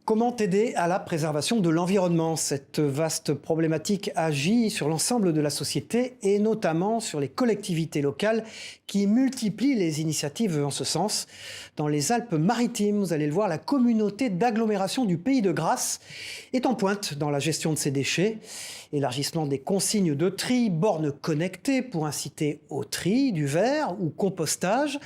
Comment aider à la préservation de l'environnement? Cette vaste problématique agit sur l'ensemble de la société et notamment sur les collectivités locales qui multiplient les initiatives en ce sens. Dans les Alpes-Maritimes, vous allez le voir, la communauté d'agglomération du Pays de Grasse est en pointe dans la gestion de ces déchets. Élargissement des consignes de tri, bornes connectées pour inciter au tri du verre ou compostage.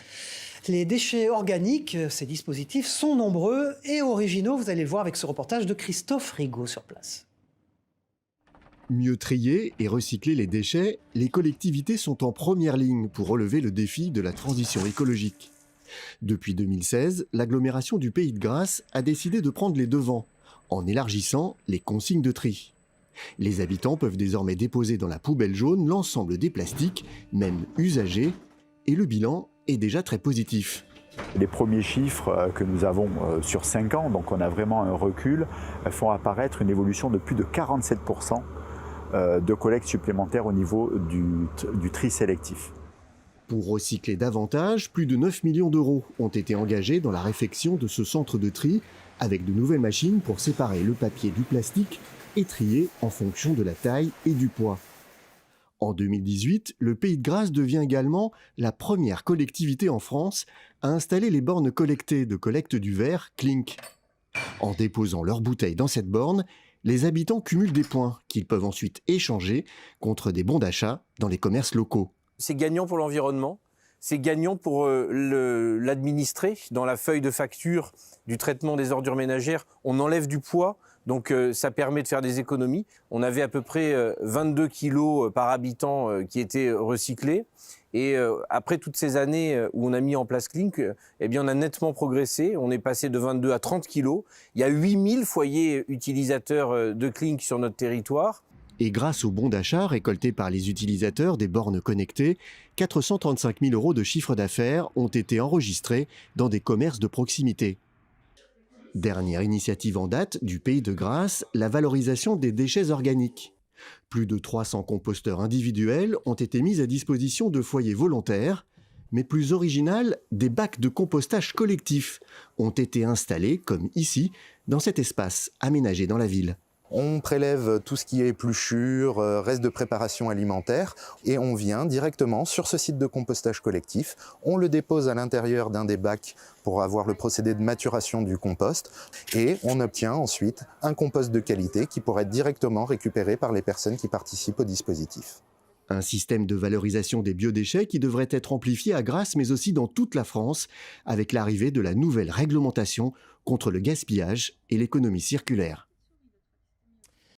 Les déchets organiques, ces dispositifs sont nombreux et originaux. Vous allez le voir avec ce reportage de Christophe Rigaud sur place. Mieux trier et recycler les déchets, les collectivités sont en première ligne pour relever le défi de la transition écologique. Depuis 2016, l'agglomération du Pays de Grasse a décidé de prendre les devants en élargissant les consignes de tri. Les habitants peuvent désormais déposer dans la poubelle jaune l'ensemble des plastiques, même usagés, et le bilan est déjà très positif. Les premiers chiffres que nous avons sur 5 ans, donc on a vraiment un recul, font apparaître une évolution de plus de 47% de collecte supplémentaire au niveau du tri sélectif. Pour recycler davantage, plus de 9 millions d'euros ont été engagés dans la réfection de ce centre de tri, avec de nouvelles machines pour séparer le papier du plastique et trier en fonction de la taille et du poids. En 2018, le Pays de Grasse devient également la première collectivité en France à installer les bornes collectées de collecte du verre Clink. En déposant leurs bouteilles dans cette borne, les habitants cumulent des points qu'ils peuvent ensuite échanger contre des bons d'achat dans les commerces locaux. C'est gagnant pour l'environnement, c'est gagnant pour l'administré. Dans la feuille de facture du traitement des ordures ménagères, on enlève du poids. Donc ça permet de faire des économies. On avait à peu près 22 kilos par habitant qui étaient recyclés. Et après toutes ces années où on a mis en place Clink, eh bien on a nettement progressé. On est passé de 22 à 30 kilos. Il y a 8000 foyers utilisateurs de Clink sur notre territoire. Et grâce aux bons d'achat récoltés par les utilisateurs des bornes connectées, 435 000 € de chiffre d'affaires ont été enregistrés dans des commerces de proximité. Dernière initiative en date du Pays de Grasse, la valorisation des déchets organiques. Plus de 300 composteurs individuels ont été mis à disposition de foyers volontaires, mais plus original, des bacs de compostage collectif ont été installés, comme ici, dans cet espace aménagé dans la ville. On prélève tout ce qui est épluchures, restes de préparation alimentaire et on vient directement sur ce site de compostage collectif. On le dépose à l'intérieur d'un des bacs pour avoir le procédé de maturation du compost et on obtient ensuite un compost de qualité qui pourra être directement récupéré par les personnes qui participent au dispositif. Un système de valorisation des biodéchets qui devrait être amplifié à Grasse mais aussi dans toute la France avec l'arrivée de la nouvelle réglementation contre le gaspillage et l'économie circulaire.